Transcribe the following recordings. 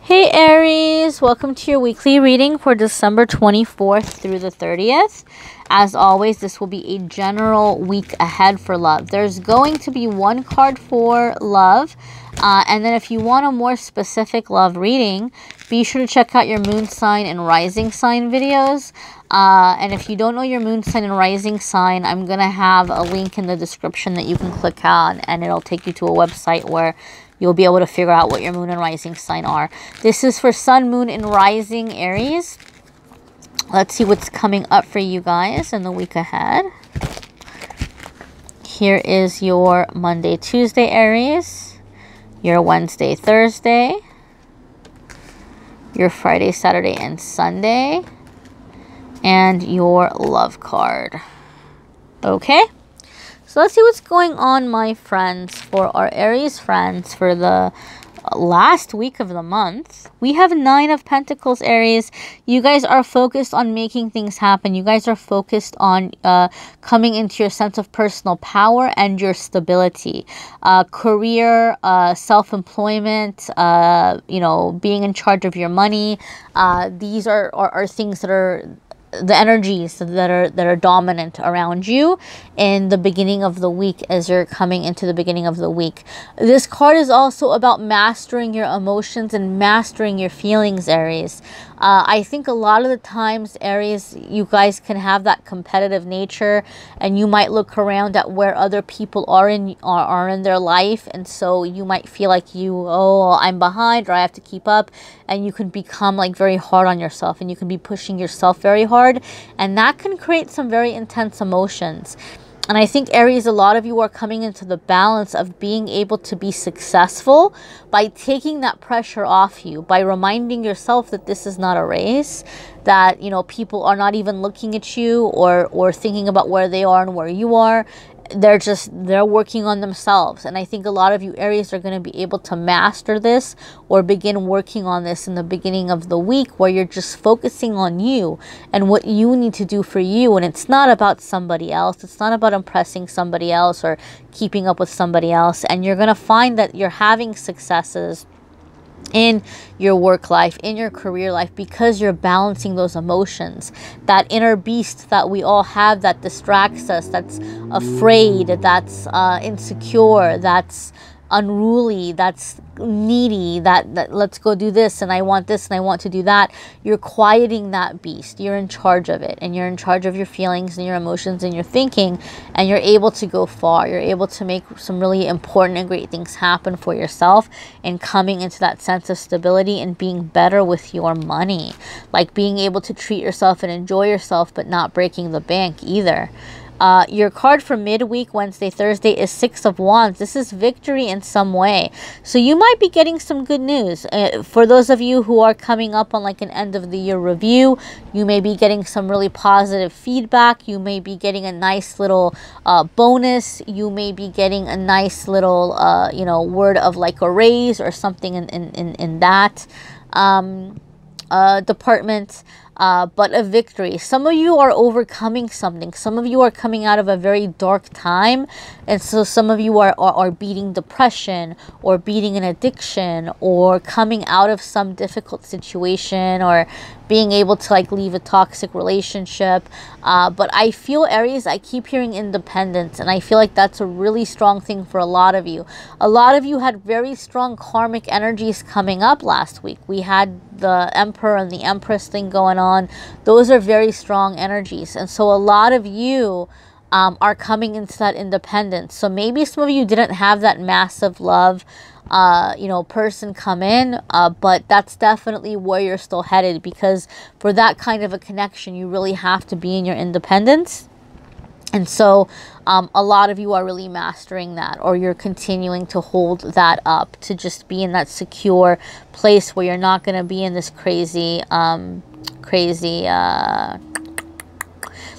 Hey Aries, welcome to your weekly reading for December 24th through the 30th. As always, this will be a general week ahead for love. There's going to be one card for love. And then if you want a more specific love reading, be sure to check out your moon sign and rising sign videos. And if you don't know your moon sign and rising sign, I'm going to have a link in the description that you can click on, and it'll take you to a website where you'll be able to figure out what your moon and rising sign are. This is for sun, moon, and rising Aries. Let's see what's coming up for you guys in the week ahead. Here is your Monday, Tuesday Aries, your Wednesday, Thursday, your Friday, Saturday, and Sunday, and your love card. Okay? So let's see what's going on, my friends, for our Aries friends for the last week of the month. We have 9 of Pentacles, Aries. You guys are focused on making things happen. You guys are focused on coming into your sense of personal power and your stability. Career, self-employment, you know, being in charge of your money. These are things that are the energies that are dominant around you in the beginning of the week as you're coming into the beginning of the week. This card is also about mastering your emotions and mastering your feelings, Aries. I think a lot of the times, Aries, you guys can have that competitive nature, and you might look around at where other people are in their life, and so you might feel like I'm behind, or I have to keep up, and you can become like very hard on yourself, and you can be pushing yourself very hard, and that can create some very intense emotions. And I think, Aries, a lot of you are coming into the balance of being able to be successful by taking that pressure off you, by reminding yourself that this is not a race, that, you know, people are not even looking at you or thinking about where they are and where you are. They're working on themselves. And I think a lot of you Aries are going to be able to master this or begin working on this in the beginning of the week, where you're just focusing on you and what you need to do for you. And it's not about somebody else. It's not about impressing somebody else or keeping up with somebody else. And you're going to find that you're having successes in your work life, in your career life, because you're balancing those emotions. That inner beast that we all have that distracts us, that's afraid, that's insecure, that's unruly, that's needy, that let's go do this, and I want this, and I want to do that. You're quieting that beast. You're in charge of it, and you're in charge of your feelings and your emotions and your thinking, and you're able to go far. You're able to make some really important and great things happen for yourself, and coming into that sense of stability and being better with your money, like being able to treat yourself and enjoy yourself, but not breaking the bank either. Your card for midweek, Wednesday, Thursday, is 6 of Wands. This is victory in some way. So you might be getting some good news. For those of you who are coming up on like an end of the year review, you may be getting some really positive feedback. You may be getting a nice little bonus. You may be getting a nice little, you know, word of like a raise or something in that department. But a victory. Some of you are overcoming something. Some of you are coming out of a very dark time. And so some of you are beating depression or beating an addiction or coming out of some difficult situation or being able to like leave a toxic relationship. But I feel, Aries, I keep hearing independence, and I feel like that's a really strong thing for a lot of you. A lot of you had very strong karmic energies coming up last week. We had the Emperor and the Empress thing going on. Those are very strong energies, and so a lot of you are coming into that independence. So maybe some of you didn't have that massive love you know, person come in, but that's definitely where you're still headed, because for that kind of a connection, you really have to be in your independence. And so a lot of you are really mastering that, or you're continuing to hold that up to just be in that secure place where you're not going to be in this crazy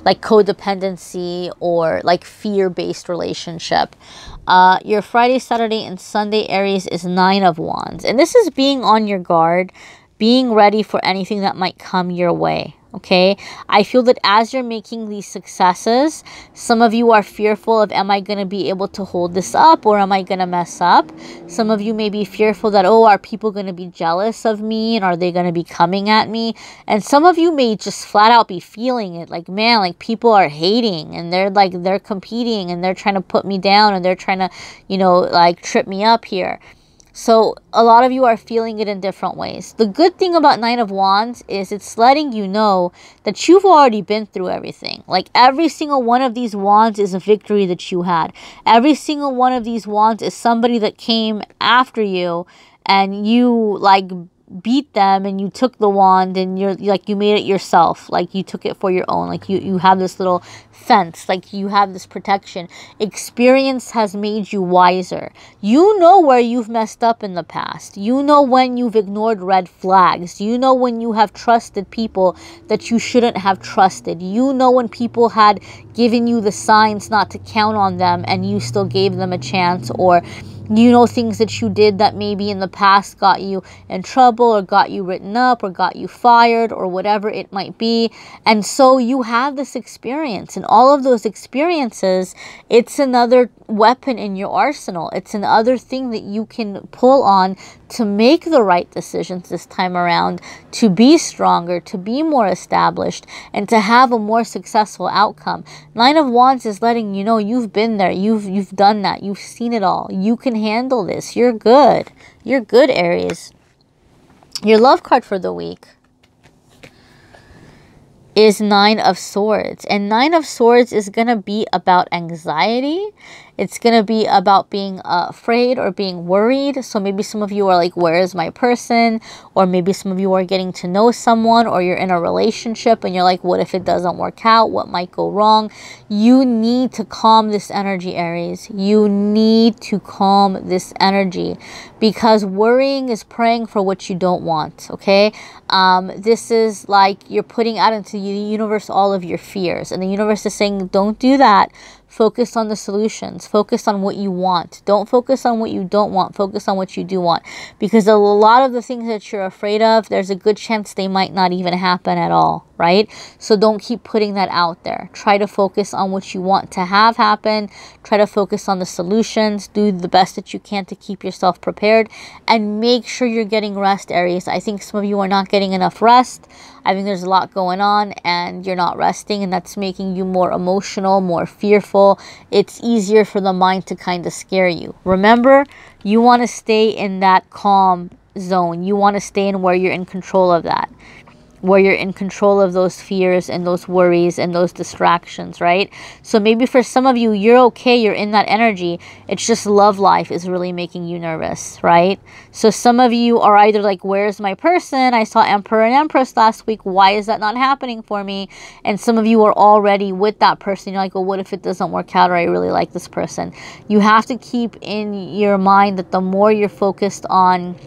like codependency or like fear-based relationship. Your Friday, Saturday, and Sunday Aries is 9 of Wands. And this is being on your guard. being ready for anything that might come your way. Okay, I feel that as you're making these successes, some of you are fearful of, am I going to be able to hold this up, or am I going to mess up? Some of you may be fearful that, oh, are people going to be jealous of me, and are they going to be coming at me? And some of you may just flat out be feeling it, like, man, like people are hating, and they're competing, and they're trying to put me down, and they're trying to, you know, like trip me up here. So a lot of you are feeling it in different ways. The good thing about Nine of Wands is it's letting you know that you've already been through everything. Like every single one of these wands is a victory that you had. Every single one of these wands is somebody that came after you and you like beat them, and you took the wand and you're like, you made it yourself, like you took it for your own, like you have this little fence, like you have this protection. Experience has made you wiser. You know where you've messed up in the past. You know when you've ignored red flags. You know when you have trusted people that you shouldn't have trusted. You know when people had given you the signs not to count on them and you still gave them a chance, or you know things that you did that maybe in the past got you in trouble, or got you written up, or got you fired, or whatever it might be. And so you have this experience, and all of those experiences, it's another weapon in your arsenal. It's another thing that you can pull on to make the right decisions this time around, to be stronger, to be more established, and to have a more successful outcome. Nine of Wands is letting you know you've been there, you've done that, you've seen it all. You can handle this. You're good. You're good, Aries. Your love card for the week is Nine of Swords. And Nine of Swords is going to be about anxiety. It's going to be about being afraid or being worried. So maybe some of you are like, where is my person? Or maybe some of you are getting to know someone, or you're in a relationship and you're like, what if it doesn't work out? What might go wrong? You need to calm this energy, Aries. You need to calm this energy, because worrying is praying for what you don't want, okay? This is like you're putting out into the universe all of your fears, and the universe is saying, don't do that. Focus on the solutions. Focus on what you want. Don't focus on what you don't want. Focus on what you do want. Because a lot of the things that you're afraid of, there's a good chance they might not even happen at all, right? So don't keep putting that out there. Try to focus on what you want to have happen. Try to focus on the solutions. Do the best that you can to keep yourself prepared. And make sure you're getting rest, Aries. I think some of you are not getting enough rest. I think there's a lot going on and you're not resting, and that's making you more emotional, more fearful. It's easier for the mind to kind of scare you. Remember, you want to stay in that calm zone. You want to stay in where you're in control of that, where you're in control of those fears and those worries and those distractions, right? So maybe for some of you, you're okay, you're in that energy. It's just love life is really making you nervous, right? So some of you are either like, where's my person? I saw Emperor and Empress last week. Why is that not happening for me? And some of you are already with that person. You're like, well, what if it doesn't work out, or I really like this person? You have to keep in your mind that the more you're focused on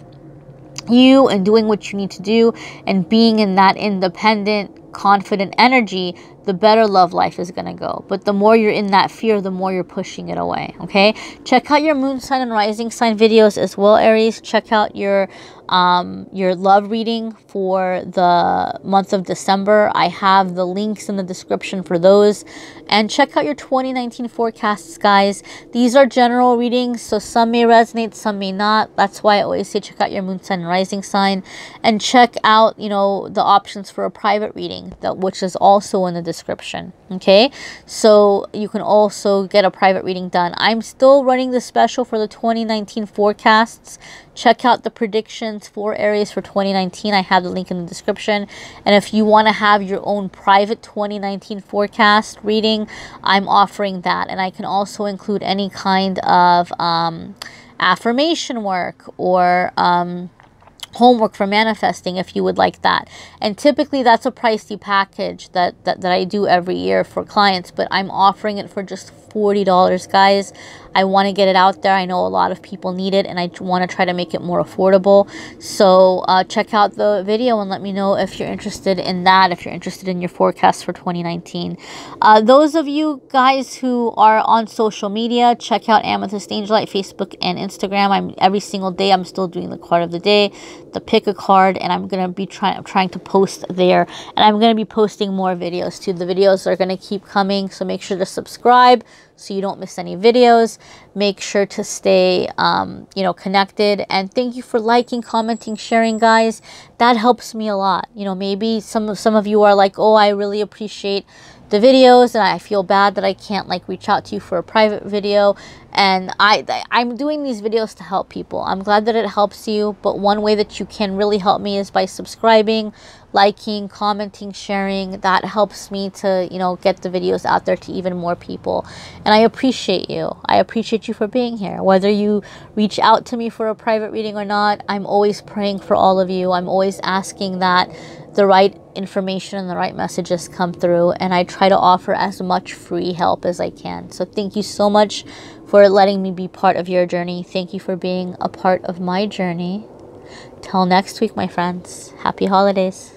you and doing what you need to do and being in that independent, confident energy, the better love life is going to go. But the more you're in that fear, the more you're pushing it away, okay? Check out your moon sign and rising sign videos as well, Aries. Check out your love reading for the month of December. I have the links in the description for those. And check out your 2019 forecasts, guys. These are general readings, so some may resonate, some may not. That's why I always say check out your moon sign and rising sign. And check out, you know, the options for a private reading, which is also in the description, okay? So you can also get a private reading done. I'm still running the special for the 2019 forecasts. Check out the predictions for Aries for 2019. I have the link in the description. And if you want to have your own private 2019 forecast reading, I'm offering that. And I can also include any kind of affirmation work or homework for manifesting if you would like that. And typically that's a pricey package that I do every year for clients, but I'm offering it for just $40, guys. I want to get it out there. I know a lot of people need it, and I want to try to make it more affordable. So check out the video and let me know if you're interested in that, if you're interested in your forecast for 2019. Those of you guys who are on social media, check out Amethyst Angelite, Facebook and Instagram. Every single day I'm still doing the card of the day. the pick a card, and I'm gonna be trying to post there, and I'm gonna be posting more videos too. The videos are gonna keep coming, so make sure to subscribe so you don't miss any videos. Make sure to stay you know, connected, and thank you for liking, commenting, sharing, guys. That helps me a lot. You know, maybe some of you are like, oh, I really appreciate the videos and I feel bad that I can't like reach out to you for a private video, and I'm doing these videos to help people. I'm glad that it helps you, but one way that you can really help me is by subscribing, liking, commenting, sharing. That helps me to, you know, get the videos out there to even more people, and I appreciate you. I appreciate you for being here. Whether you reach out to me for a private reading or not, I'm always praying for all of you. I'm always asking that the right information and the right messages come through, and I try to offer as much free help as I can. So thank you so much for letting me be part of your journey. Thank you for being a part of my journey. Till next week, my friends. Happy holidays.